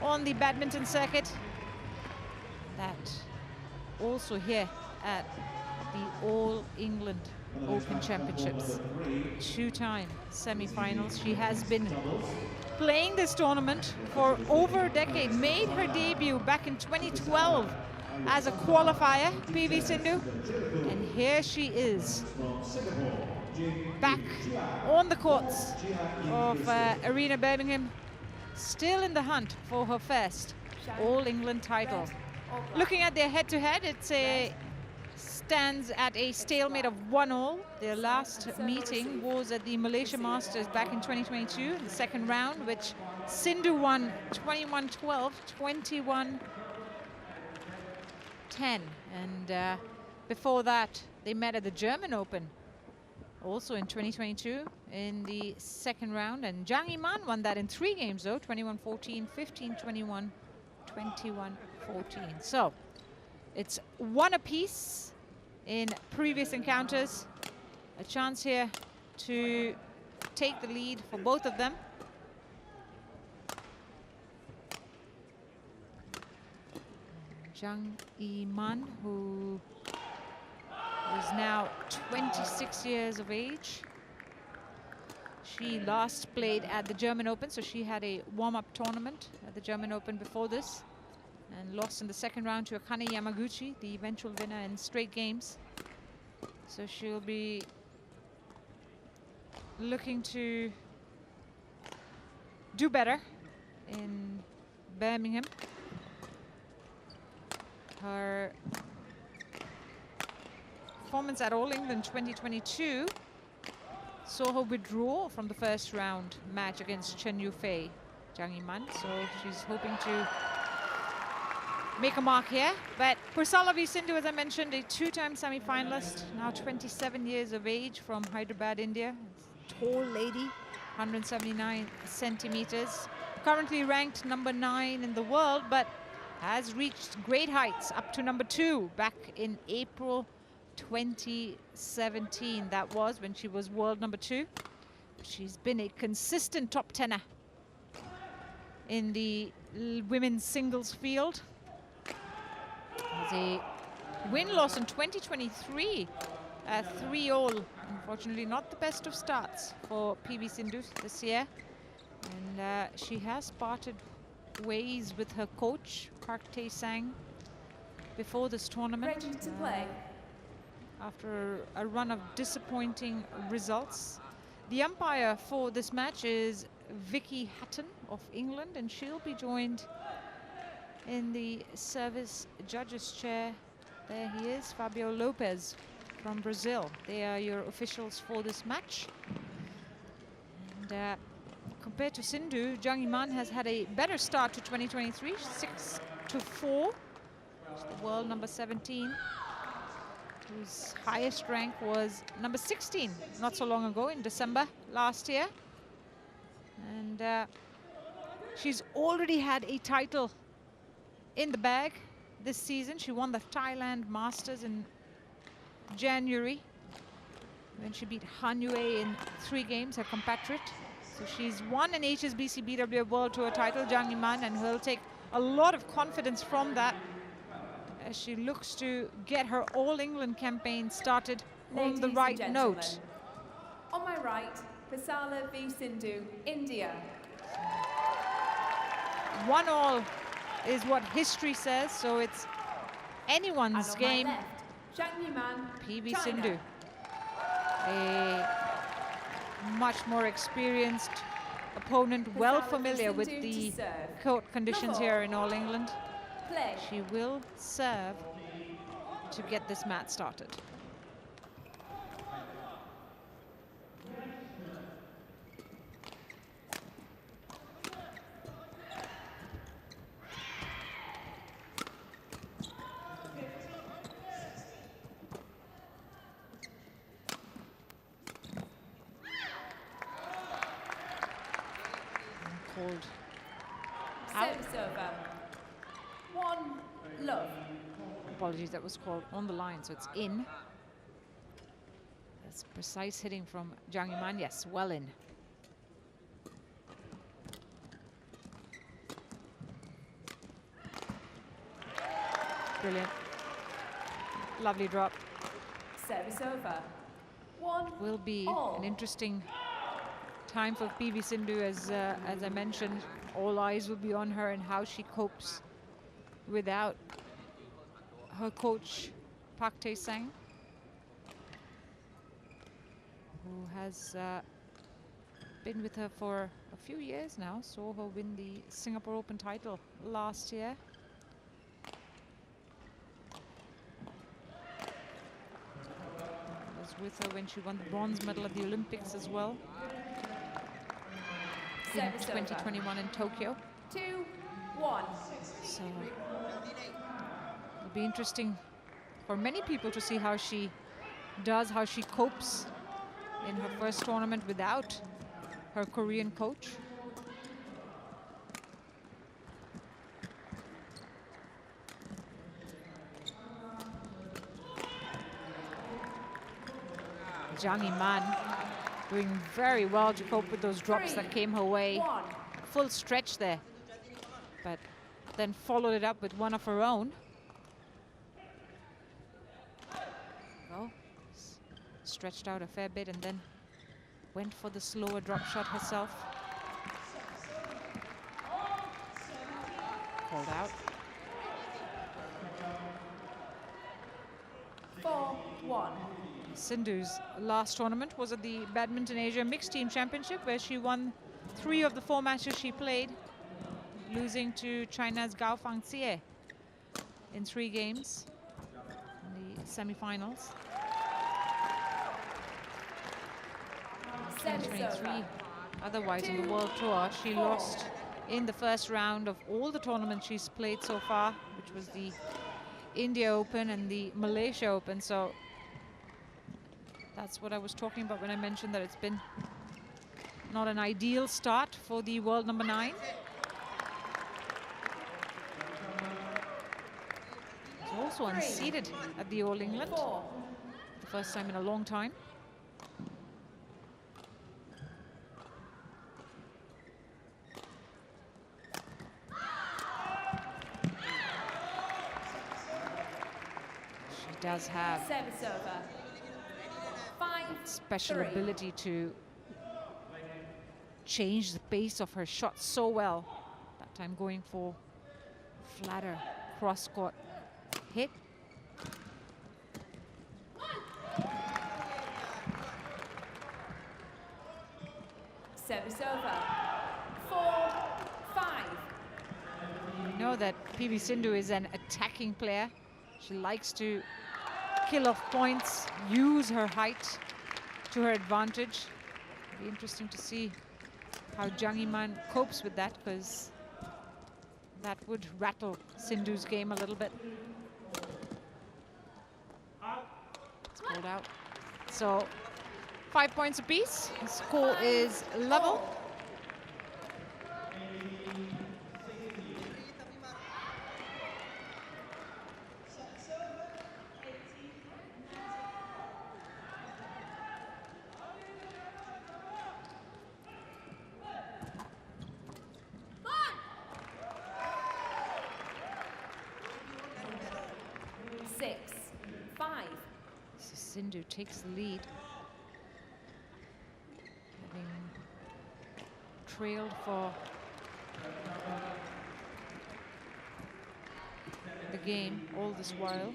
on the badminton circuit. That also here at the All England Open Championships. 2-time semi-finals. She has been playing this tournament for over a decade. Made her debut back in 2012 as a qualifier, PV Sindhu. And here she is, back on the courts of Arena Birmingham, still in the hunt for her first All England title. Looking at their head-to-head, stands at a stalemate of 1-1. Their last meeting was at the Malaysia Masters back in 2022, the second round, which Sindhu won 21-12, 21-10. And before that, they met at the German Open, also in 2022 in the second round. And Zhang Yiman won that in 3 games, though, 21-14, 15-21, 21-14. So it's 1 apiece in previous encounters. A chance here to take the lead for both of them. Zhang Yiman, who is now 26 years of age. She last played at the German Open, so she had a warm-up tournament at the German Open before this, and lost in the second round to Akane Yamaguchi, the eventual winner in straight games. So she'll be looking to do better in Birmingham. Her performance at All England 2022 saw her withdraw from the first round match against Chen Yufei, Zhang Yiman. So she's hoping to make a mark here. But Pusarla v Sindhu, as I mentioned, a 2-time semi-finalist, now 27 years of age, from Hyderabad, India. Tall lady, 179 centimeters. Currently ranked number 9 in the world, but has reached great heights, up to number 2 back in April 2017. That was when she was world number 2. She's been a consistent top 10er in the women's singles field. Has a win-loss in 2023, 3-all. Unfortunately, not the best of starts for PV Sindhu this year. And she has parted ways with her coach, Park Tae-sang, before this tournament. Ready to play. After a run of disappointing results. The umpire for this match is Vicky Hatton of England, and she'll be joined in the service judges chair. There he is, Fabio Lopez from Brazil. They are your officials for this match. And compared to Sindhu, Zhang Yiman has had a better start to 2023, 6-4. She's the world number 17, whose highest rank was number 16 not so long ago, in December last year. And she's already had a title in the bag this season. She won the Thailand Masters in January when she beat Han Yue in 3 games, her compatriot. So she's won an HSBC BWF World Tour title, Zhang Yiman, and will take a lot of confidence from that as she looks to get her All England campaign started on the right note. On my right, Pusarla v Sindhu, India. 1-all is what history says, so it's anyone's game. Zhang Yiman, PV China. Sindhu, a much more experienced opponent, well familiar with the court conditions here in All England. Play. She will serve to get this match started. Called out. Server. 1 love. Apologies, that was called on the line, so it's in. That's precise hitting from Zhang Yiman. Yes, well in. Brilliant. Lovely drop. Service over. 1 Will be all. an interesting time for PV Sindhu, as I mentioned. All eyes will be on her and how she copes without her coach Park Tae-sang, who has been with her for a few years now. Saw her win the Singapore Open title last year. Was with her when she won the bronze medal at the Olympics as well in 2021 in Tokyo. 2-1. So it'll be interesting for many people to see how she does, how she copes in her first tournament without her Korean coach. Zhang Yiman doing very well to cope with those drops that came her way. 1. Full stretch there, but then followed it up with one of her own. Well, stretched out a fair bit and then went for the slower drop shot herself. Called out. 4-1. Sindhu's last tournament was at the Badminton Asia Mixed Team Championship, where she won 3 of the 4 matches she played, losing to China's Gao Fangxie in 3 games in the semi-finals. 2023. Otherwise, in the World Tour, she lost in the first round of all the tournaments she's played so far, which was the India Open and the Malaysia Open. So that's what I was talking about when I mentioned that it's been not an ideal start for the world number 9. She's also unseeded at the All England, the first time in a long time. She does have Service over. 5-3. special ability to change the pace of her shot so well. That time going for flatter cross-court hit. Service over. 4-5. We know that PV Sindhu is an attacking player. She likes to kill off points, use her height to her advantage. It'll be interesting to see how Zhang Yiman copes with that, because that would rattle Sindhu's game a little bit. It's pulled out. So 5 points apiece. The score is level. Sindhu takes the lead, having trailed for the game all this while.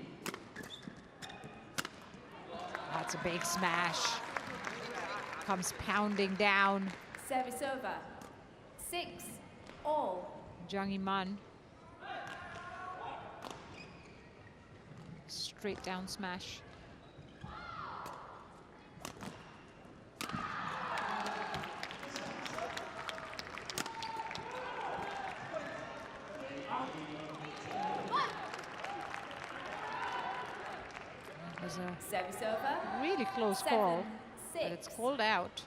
That's a big smash. Comes pounding down. Service over. 6-all. Zhang Yiman. Straight down smash. Service over. Really close call, but it's called out.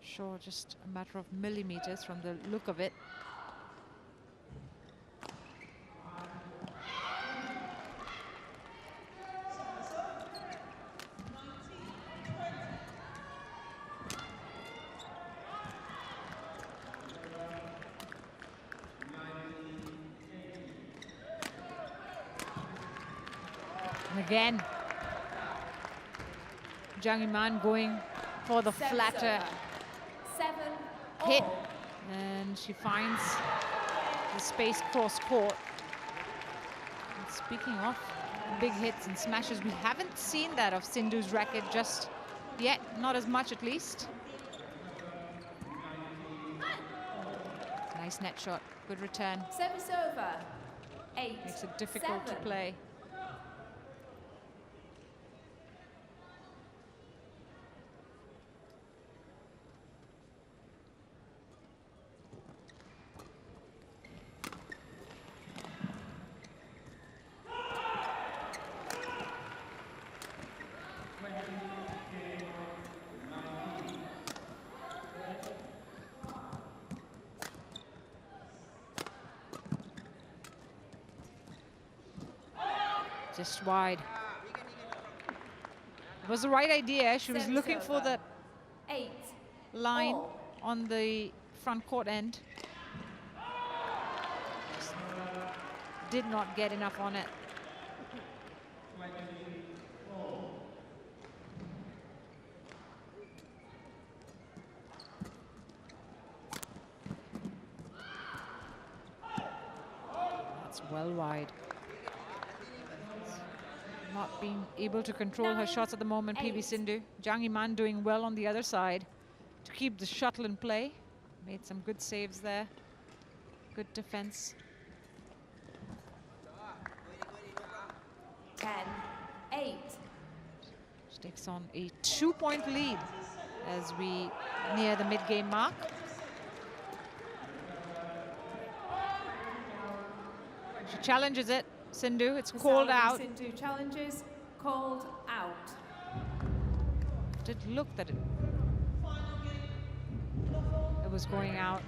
Sure, just a matter of millimeters from the look of it. And again, Zhang Yiman going for the flatter hit. And she finds the space cross court. And speaking of big hits and smashes, we haven't seen that of Sindhu's racket just yet, not as much at least. Nice net shot, good return. Service over. 8. Makes it difficult to play. Just wide. It was the right idea. She was looking for the line on the front court end. Just did not get enough on it. That's well wide. Not being able to control her shots at the moment, PV Sindhu. Zhang Yiman doing well on the other side to keep the shuttle in play. Made some good saves there. Good defense. 10-8. She takes on a 2-point lead as we near the mid-game mark. She challenges it. Sindhu, it's called out. Sindhu challenges, called out. Did look that it was going out.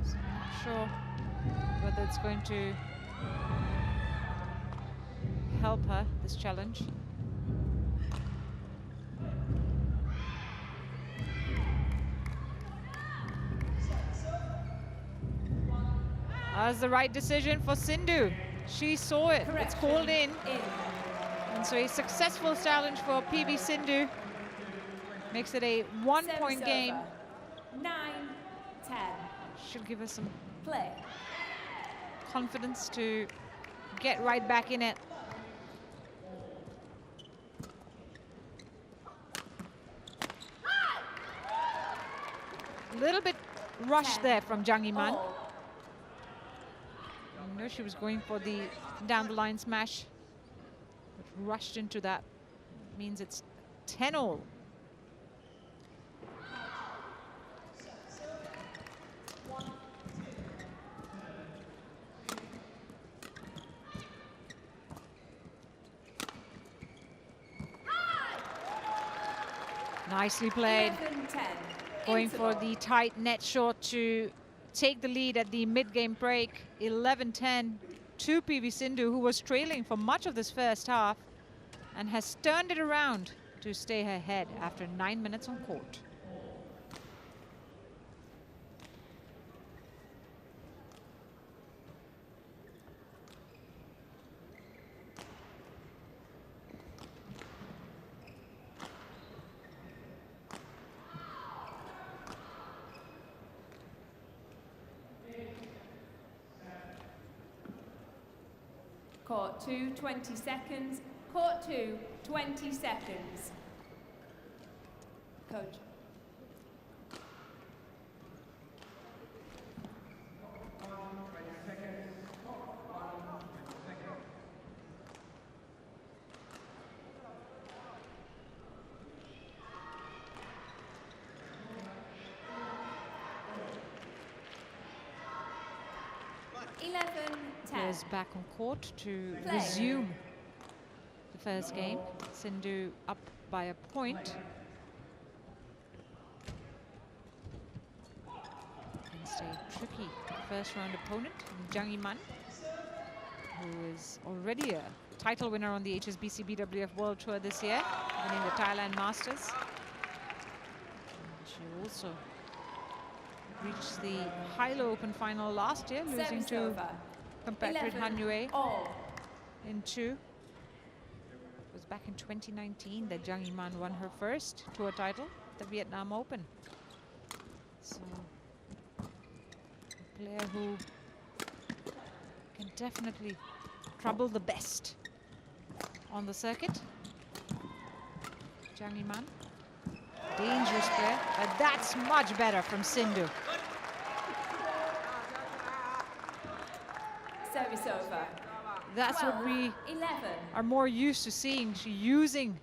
So I'm not sure whether it's going to help her, this challenge. That's the right decision for Sindhu. She saw it. Correction. It's called in. And so a successful challenge for PV Sindhu. Makes it a 1-point game. 9-10. Should give us some confidence to get right back in it. A little bit rushed there from Zhang Yiman. I know she was going for the down the line smash, but rushed into that. Means it's 10-all. Nicely played. 11-10. Going for the tight net short to take the lead at the mid-game break. 11-10 to PV Sindhu, who was trailing for much of this first half and has turned it around to stay ahead after 9 minutes on court. Court 2, 20 seconds. Court 2, 20 seconds. Coach. Goes back on court to resume the first game. Sindhu up by a point. Against a tricky first round opponent, Zhang Yiman, who is already a title winner on the HSBC BWF World Tour this year, winning the Thailand Masters. And she also reached the Hilo Open final last year, losing to compatriot Han Yue in 2. back in 2019 that Zhang Yiman won her first tour title, the Vietnam Open. So, a player who can definitely trouble the best on the circuit. Zhang Yiman, dangerous player, but that's much better from Sindhu. Service over. That's 12, what we 11. are more used to seeing. She using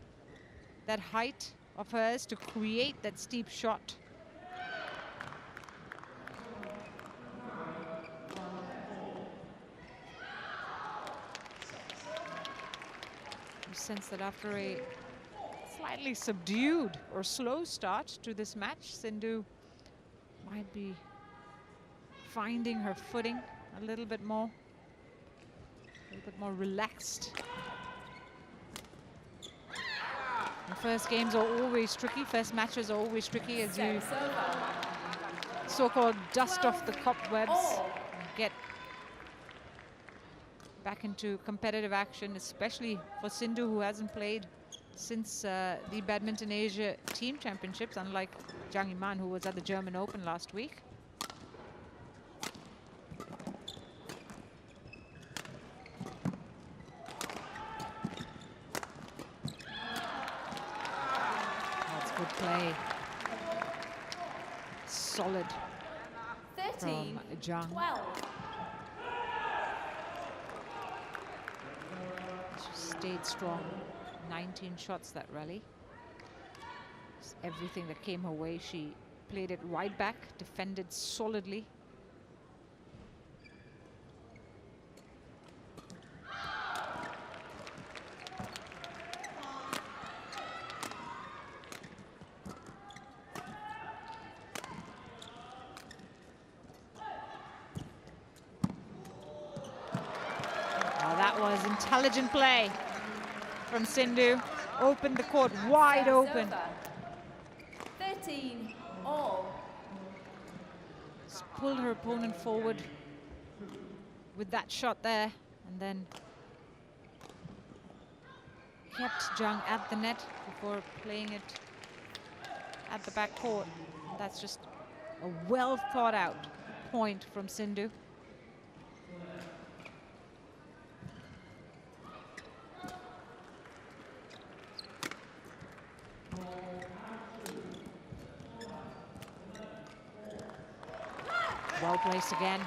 that height of hers to create that steep shot. You sense that after a slightly subdued or slow start to this match, Sindhu might be finding her footing a little bit more relaxed. The first games are always tricky. First matches are always tricky as you so-called dust off the cobwebs and get back into competitive action, especially for Sindhu, who hasn't played since the Badminton Asia Team Championships, unlike Zhang Yiman, who was at the German Open last week. Good play. Solid 13, from Zhang. 12. She stayed strong. 19 shots that rally. Just everything that came her way, she played it right back, defended solidly. Intelligent play from Sindhu. Opened the court wide open. 13 all. Just pulled her opponent forward with that shot there, and then kept Zhang at the net before playing it at the back court. That's just a well thought out point from Sindhu. Well placed again.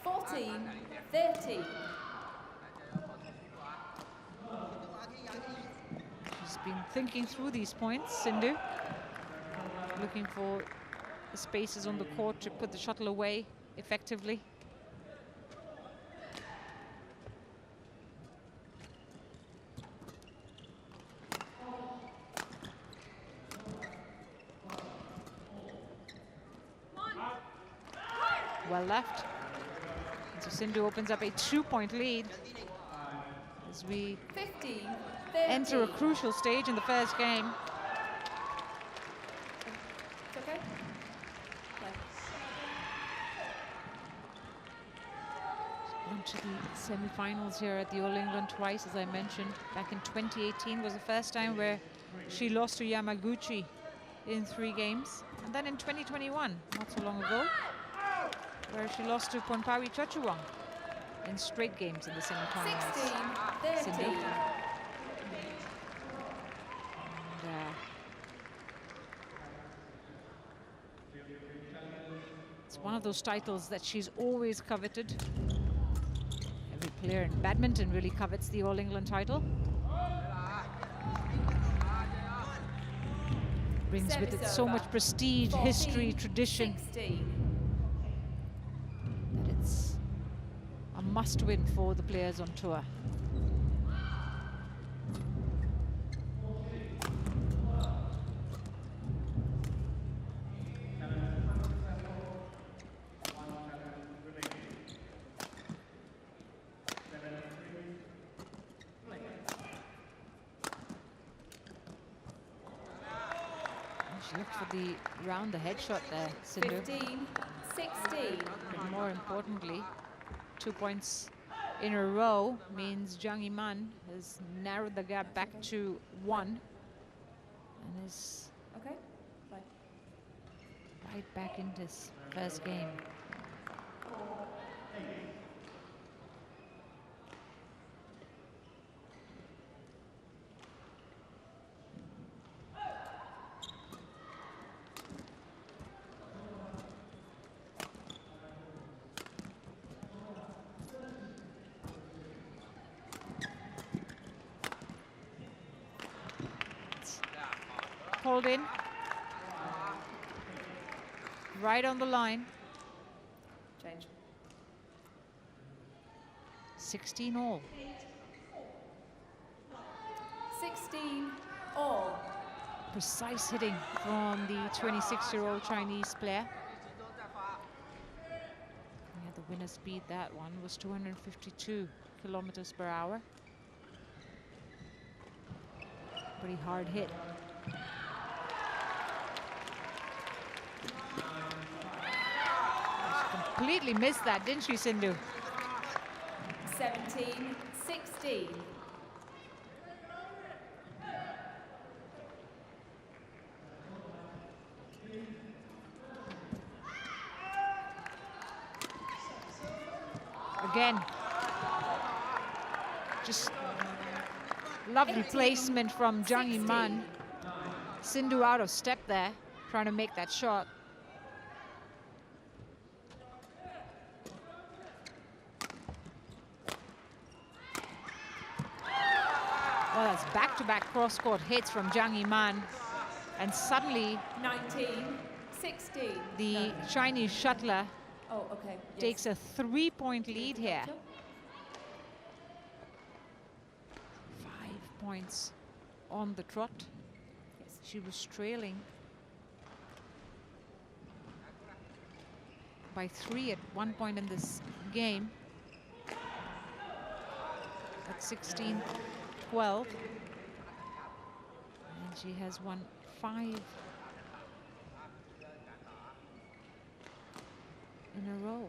14, 30. She's been thinking through these points, Sindhu. Looking for the spaces on the court to put the shuttle away effectively. Well left. And so Sindhu opens up a 2-point lead as we 15, enter a crucial stage in the first game. It's okay? On to the semi-finals here at the All England twice, as I mentioned. Back in 2018 was the first time where she lost to Yamaguchi in 3 games. And then in 2021, not so long ago, where she lost to Ponpawi Chachuang in straight games in the semi-finals. 16, 30. It's one of those titles that she's always coveted. Every player in badminton really covets the All England title. Brings with it so much prestige, 14, history, tradition. 16. That it's a must-win for the players on tour. She looked for the round the head shot there, Sindhu. 15, 16. But more importantly, 2 points in a row means Zhang Yiman has narrowed the gap back to 1 and is right back into his first game. Hold in. Right on the line. Change. 16 all. 16 all. Precise hitting from the 26-year-old Chinese player. Yeah, the winner speed, that one was 252 kilometers per hour. Pretty hard hit. Completely missed that, didn't she, Sindhu? 17-16. Again, just lovely placement from Zhang Yiman. Sindhu out of step there, trying to make that shot. Well, that's back-to-back cross-court hits from Zhang Yiman. And suddenly, 19-16. the Chinese shuttler takes a 3-point lead here. 5 points on the trot. She was trailing by 3 at one point in this game. At 16-12. And she has won 5 in a row.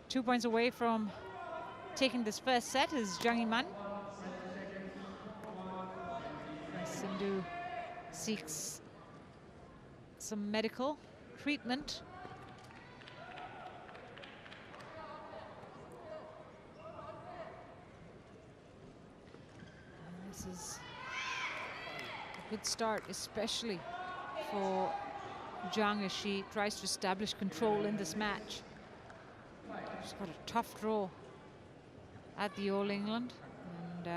Two points away from taking this first set is Zhang Yiman. Sindhu seeks some medical treatment. And this is a good start, especially for Zhang as she tries to establish control in this match. She's got a tough draw at the All England, and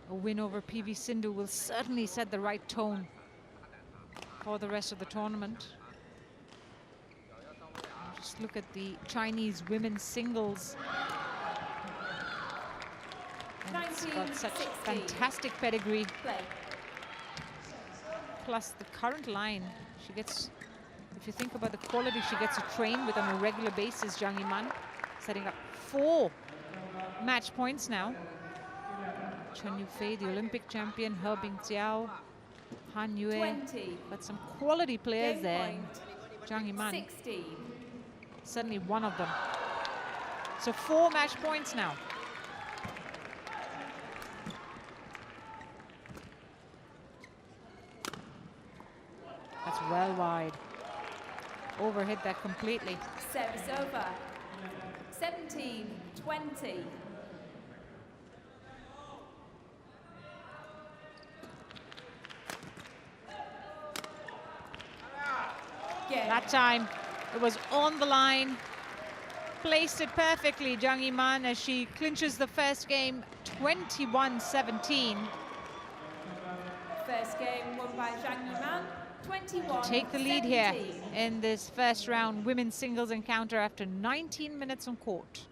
a win over PV Sindhu will certainly set the right tone for the rest of the tournament. Just look at the Chinese women's singles. And it's got such fantastic pedigree. Plus the current line, she gets, if you think about the quality she gets to train with on a regular basis, Zhang Yiman, setting up 4 match points now. Chen Yufei, the Olympic champion, He Bingjiao, Han Yue, but some quality players there. Zhang Yiman, certainly one of them. So 4 match points now. That's well wide. Overhit that completely. Service over. 17-20. That time it was on the line. Placed it perfectly, Zhang Yiman, as she clinches the first game 21-17. First game won by Zhang Yiman. 21, take the lead 17. here in this first round women's singles encounter after 19 minutes on court.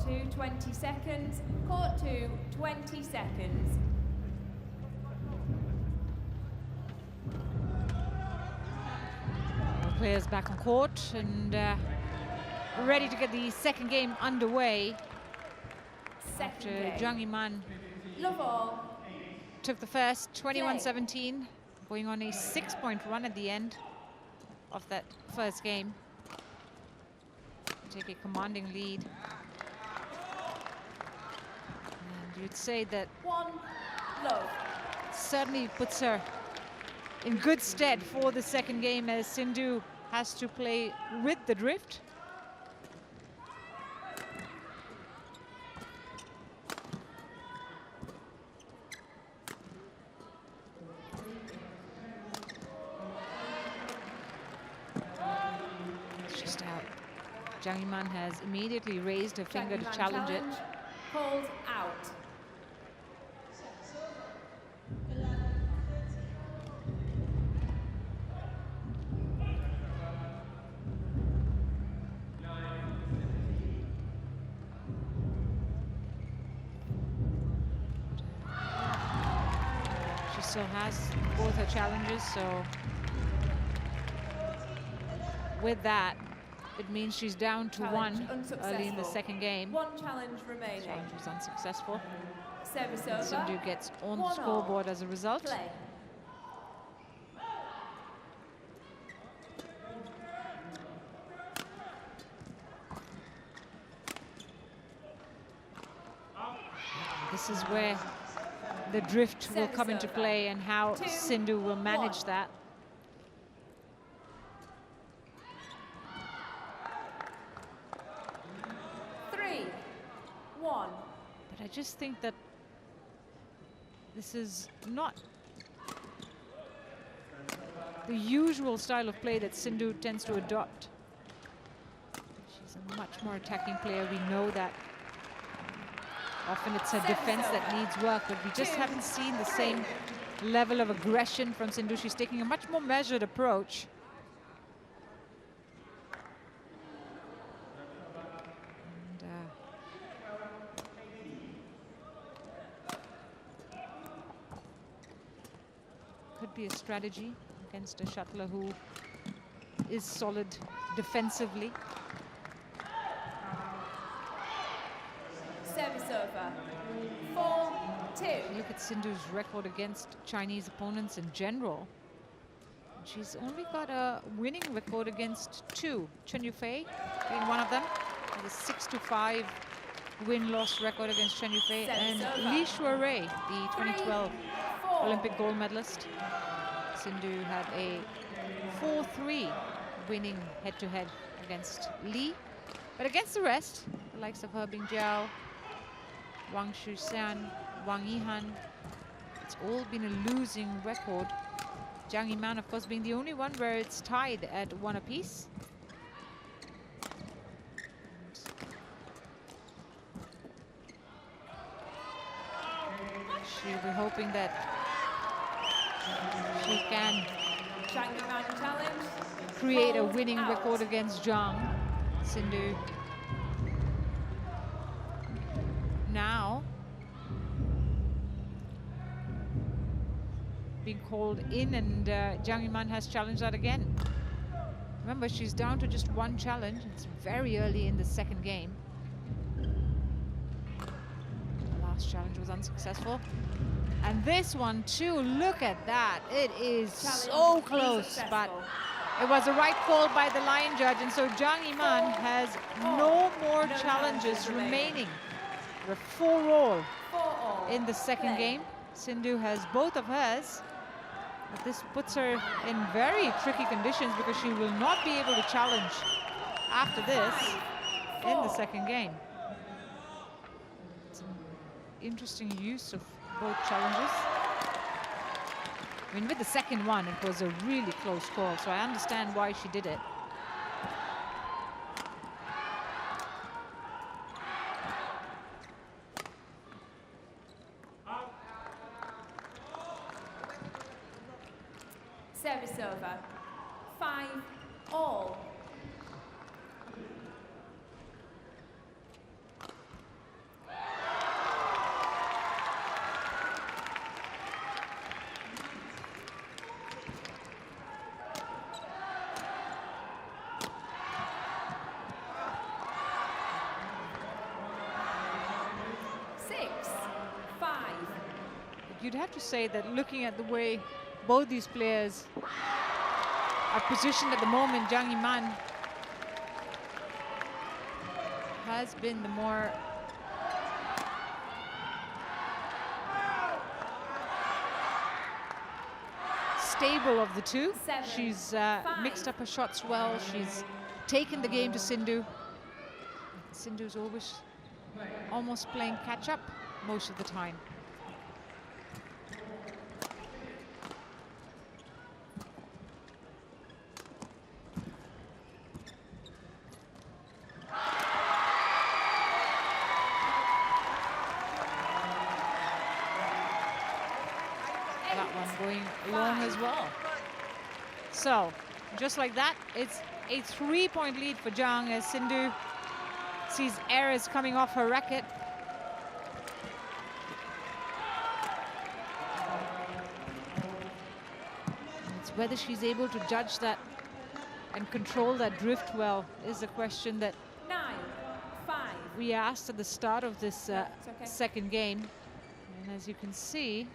2, 20 seconds. Court 2, 20 seconds. All players back on court and ready to get the second game underway. Second After game. Zhang Yiman Love all. took the first 21-17, going on a 6-point run at the end of that first game. Take a commanding lead. And you'd say that 1, love. certainly puts her in good stead for the second game, as Sindhu has to play with the drift. It's just out. Zhang Yiman has immediately raised her finger to challenge it. Called out. She still has both her challenges, so with that, it means she's down to Challenge one early in the unsuccessful. second game. 1 challenge remaining. Challenge was unsuccessful. Service over. Sindhu gets on the 1-all. scoreboard as a result. Play. This is where the drift will come into Service play and how 2, Sindhu will manage 1. that. Three, 1. But I just think that this is not the usual style of play that Sindhu tends to adopt. She's a much more attacking player, we know that. Often it's her defense that needs work, but we just haven't seen the same level of aggression from Sindhu. She's taking a much more measured approach. Could be a strategy against a shuttler who is solid defensively. Service over. 4, 2. Look at Sindhu's record against Chinese opponents in general. She's only got a winning record against 2. Chen Yufei being one of them. With a 6-5 win-loss record against Chen Yufei. And Li Shuarei, the 2012 Olympic gold medalist. Sindhu had a 4-3 winning head-to-head against Li. But against the rest, the likes of He Bingjiao, Wang Shuxian, Wang Yihan, it's all been a losing record. Zhang Yiman, of course, being the only one where it's tied at 1 apiece. She'll be hoping that she can Zhang Yiman challenge. create a Called winning out. record against Zhang. Sindhu now being called in, and Zhang Yiman has challenged that again. Remember, she's down to just 1 challenge. It's very early in the second game. The last challenge was unsuccessful. And this one too, look at that. It is so close, but it was a right call by the line judge, and so Zhang Yiman has no more challenges remaining. We're 4-all 4-all. in the second Play. game. Sindhu has both of hers, but this puts her in very tricky conditions because she will not be able to challenge after this in the second game. It's an interesting use of both challenges. I mean, with the second one, it was a really close call, so I understand why she did it. Service over. 5-all. you'd have to say that looking at the way both these players are positioned at the moment, Zhang Yiman has been the more stable of the two. She's mixed up her shots well. She's taken the game to Sindhu. Sindhu's always almost playing catch up most of the time. That one going long as well. So, just like that, it's a 3-point lead for Zhang as Sindhu sees errors coming off her racket. It's whether she's able to judge that and control that drift well is a question that 9-5. we asked at the start of this second game. And as you can see,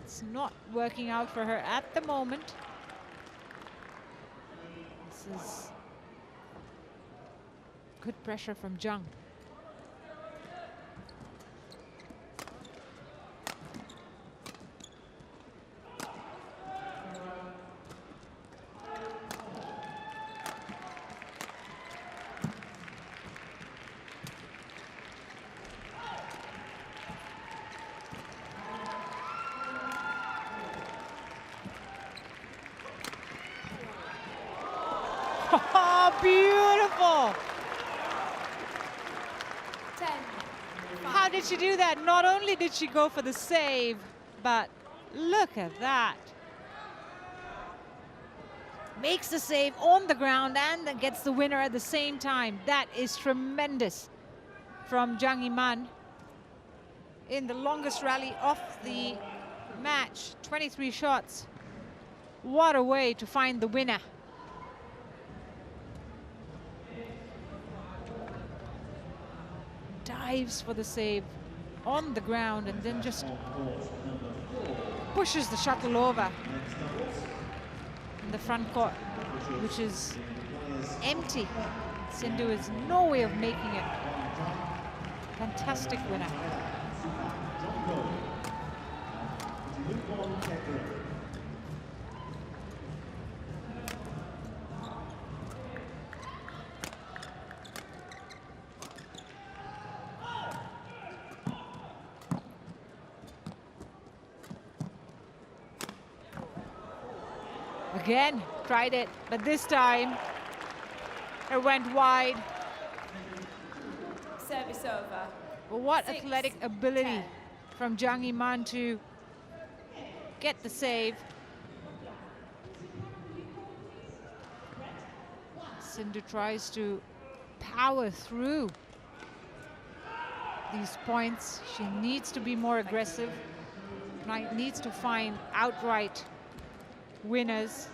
it's not working out for her at the moment. This is good pressure from Zhang. Oh, beautiful! 10. How did she do that? Not only did she go for the save, but look at that. Makes the save on the ground and then gets the winner at the same time. That is tremendous from Zhang Yiman in the longest rally of the match, 23 shots. What a way to find the winner. Dives for the save on the ground and then just pushes the shuttle over in the front court, which is empty. Sindhu has no way of making it. Fantastic winner. Again, tried it, but this time it went wide. Service over. But what 6, athletic ability 10. from Zhang Yiman to get the save. Sindhu tries to power through these points. She needs to be more aggressive. Needs to find outright winners.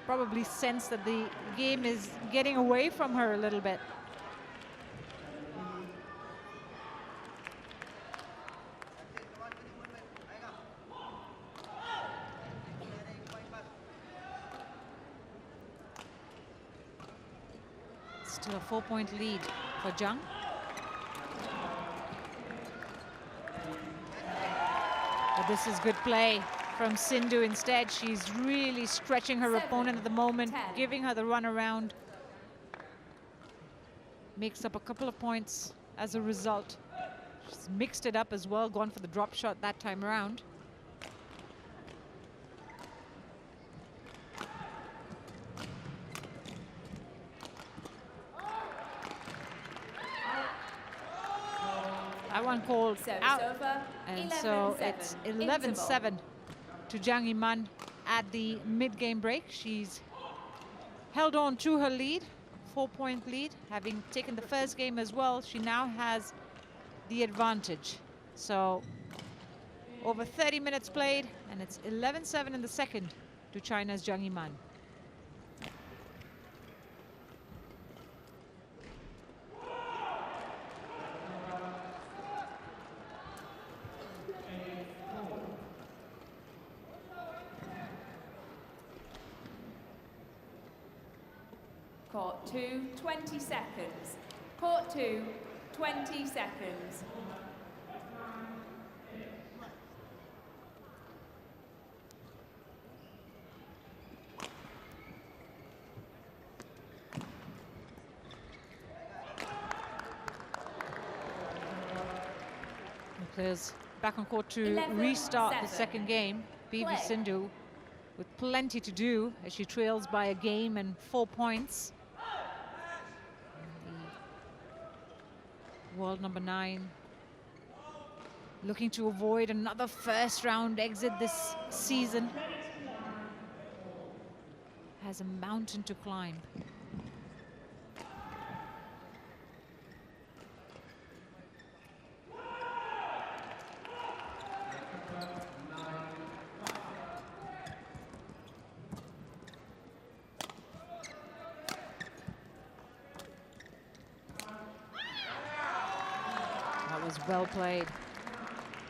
Probably sense that the game is getting away from her a little bit. Still a 4-point lead for Zhang. But this is good play from Sindhu instead. She's really stretching her 7, opponent at the moment, 10. giving her the run around. Makes up a couple of points as a result. She's mixed it up as well, gone for the drop shot that time around. That one called out. Over. And so it's 11-7 to Zhang Yiman at the mid-game break. She's held on to her lead, 4-point lead. Having taken the first game as well, she now has the advantage. So over 30 minutes played, and it's 11-7 in the second to China's Zhang Yiman. Court 2, 20 seconds. Court 2, 20 seconds. Players back on court to 11, restart the 7. second game. PV Play. Sindhu with plenty to do as she trails by a game and 4 points. The world number 9 looking to avoid another first round exit this season. Has a mountain to climb. Well played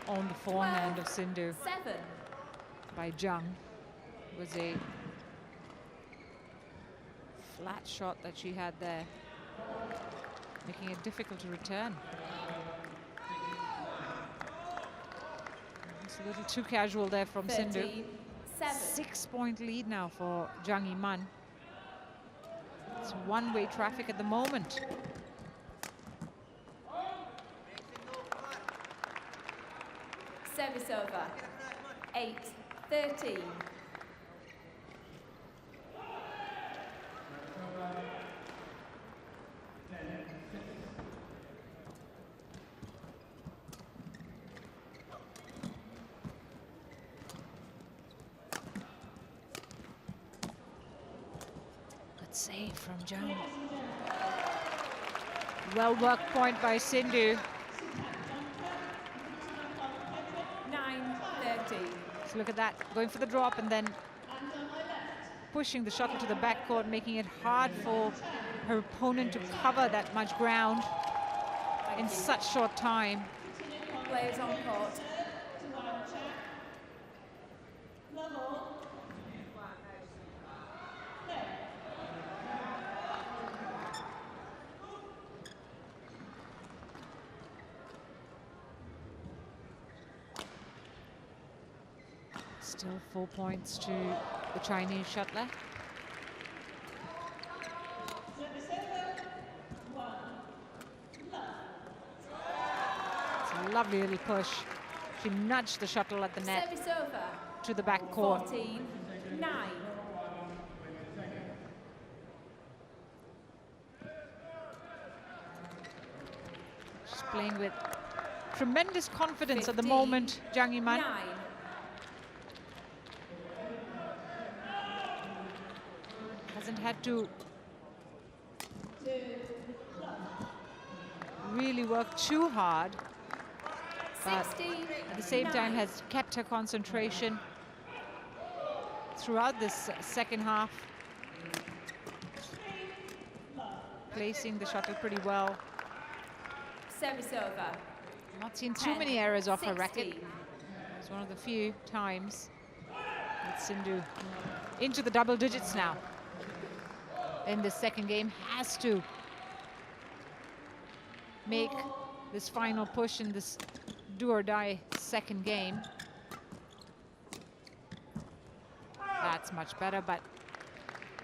on the forehand of Sindhu 7. by Zhang. It was a flat shot that she had there, making it difficult to return. It's a little too casual there from 13, Sindhu. 7. 6-point lead now for Zhang Yiman. It's one-way traffic at the moment. Service over. 8, 13. Good save from Zhang. Well worked point by Sindhu. 9-13. So look at that, going for the drop and then pushing the shuttle to the backcourt, making it hard for her opponent to cover that much ground in such short time. Players on court. Still 4 points to the Chinese shuttler. It's a lovely little push. She nudged the shuttle at the net Service over. to the back court. 14, 9. She's playing with tremendous confidence at the 15, moment, Zhang Yiman. 9. Hasn't had to really work too hard, but 16, at the same time 9. has kept her concentration throughout this second half, placing the shuttle pretty well. Service over. Not seen too 10, many errors off her 16. racket. It's one of the few times that Sindhu into the double digits now in the second game. Has to make this final push in this do or die second game. That's much better, but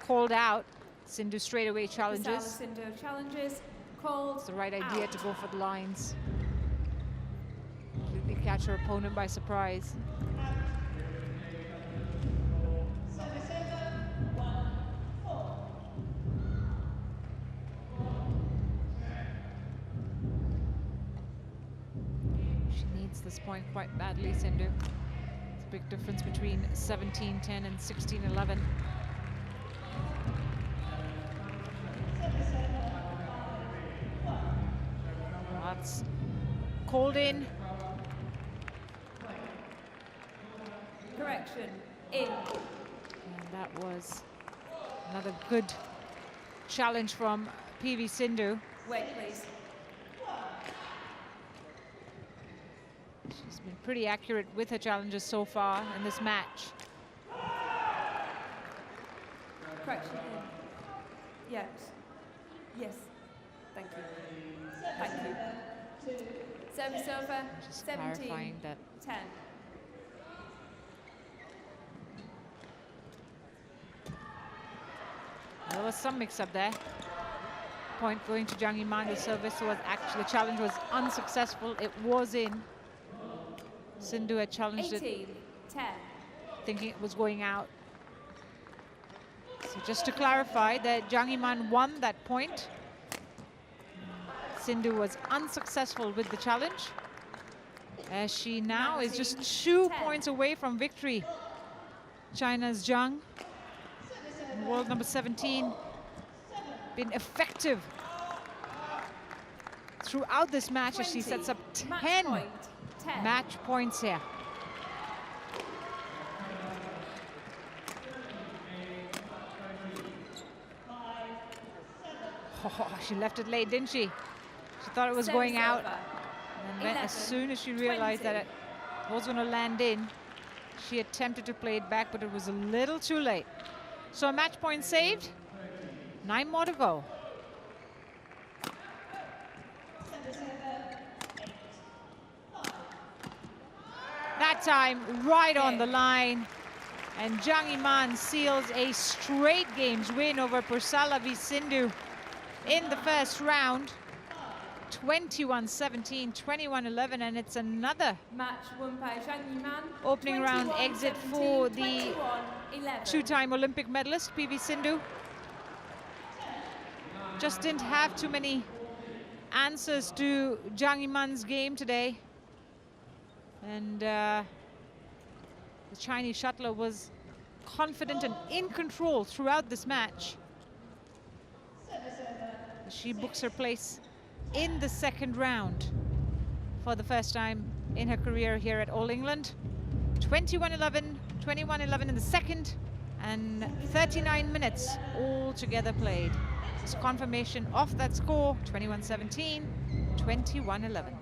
called out. Sindhu straight away challenges. Sindhu challenges. Called It's the right idea out. to go for the lines. Completely catch her opponent by surprise. She needs this point quite badly, Sindhu. It's a big difference between 17-10 and 16-11. That's called in. Correction. In. And that was another good challenge from PV Sindhu. Wait, please. She's been pretty accurate with her challenges so far in this match. Correction. Yes. Yes. Thank you. Thank you. Service over. Just 17. clarifying that 10. there was some mix-up there. Point going to Zhang Yiman. The service was actually, the challenge was unsuccessful. It was in. Sindhu had challenged 18. it, 10. thinking it was going out. So just to clarify that Zhang Yiman won that point. Sindhu was unsuccessful with the challenge, as she now is just 2 points away from victory. China's Zhang, world number 17, been effective throughout this match 20. as she sets up 10 Match point. 10. match points here. Oh, she left it late, didn't she? She thought it was going out. And then as soon as she realized that it was going to land in, she attempted to play it back, but it was a little too late. So a match point saved. 9 more to go. That time, right on the line. And Zhang Yiman seals a straight games win over Pusarla v Sindhu in the first round. 21-17, 21-11, and it's another Match won by Zhang Yiman. opening round exit for the 21-11. two-time Olympic medalist, PV Sindhu. Just didn't have too many answers to Zhang Yiman's game today. And the Chinese shuttler was confident and in control throughout this match. She books her place in the second round for the first time in her career here at All England. 21-11, 21-11 in the second, and 39 minutes all together played. It's confirmation of that score, 21-17, 21-11.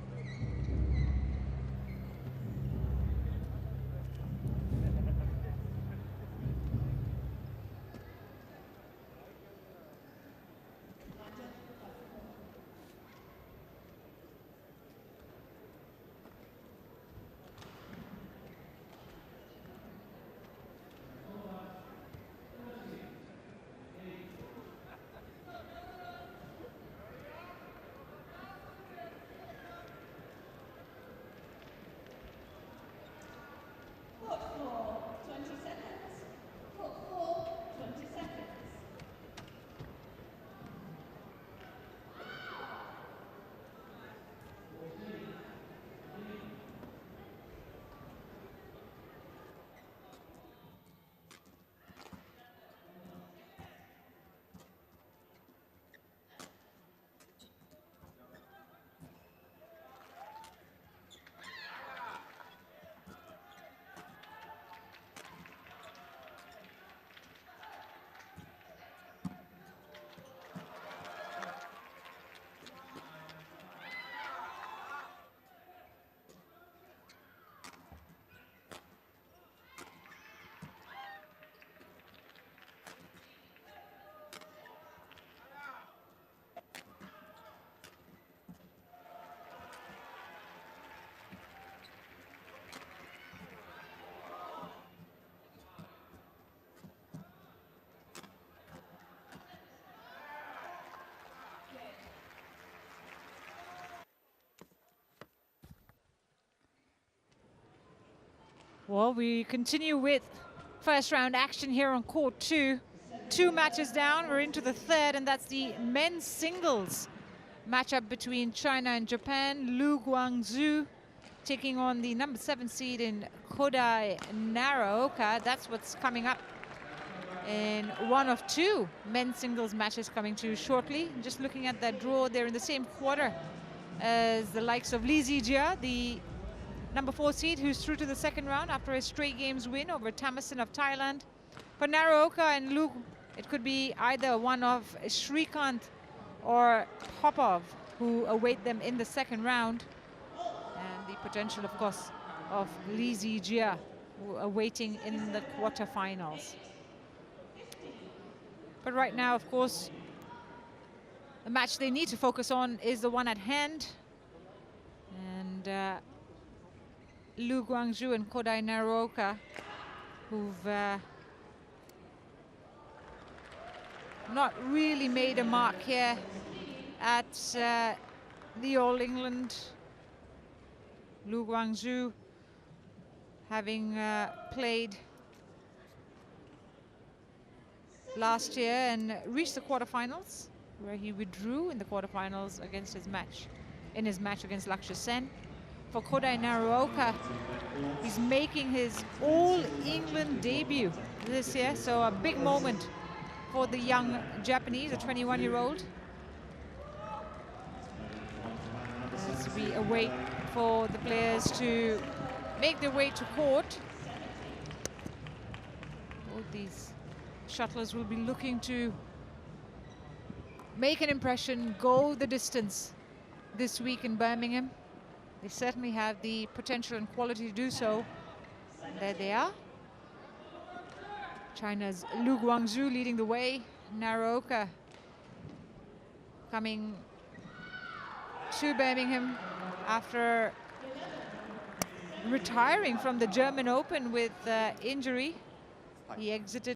Well, we continue with first round action here on court 2. 2 matches down, we're into the third, and that's the men's singles matchup between China and Japan. Lu Guangzhou taking on the number 7 seed in Kodai Naraoka. That's what's coming up in one of 2 men's singles matches coming to you shortly. Just looking at that draw, they're in the same quarter as the likes of Li Zijia, the number 4 seed, who's through to the second round after a straight games win over Tamasin of Thailand. For Naraoka and Lu, it could be either one of Shrikant or Popov who await them in the second round. And the potential, of course, of Li Zijia awaiting in the quarterfinals. But right now, of course, the match they need to focus on is the one at hand. And Lu Guangzhou and Kodai Naruoka, who've not really made a mark here at the All England. Lu Guangzhou having played last year and reached the quarterfinals, where he withdrew in the quarterfinals against his match against Lakshya Sen. For Kodai Naruoka, he's making his All England debut this year, so a big moment for the young Japanese, a 21-year-old. As we await for the players to make their way to court. Both these shuttlers will be looking to make an impression, go the distance this week in Birmingham. They certainly have the potential and quality to do so. And there they are. China's Lu Guangzhou leading the way. Naruoka coming to Birmingham after retiring from the German Open with injury. He exited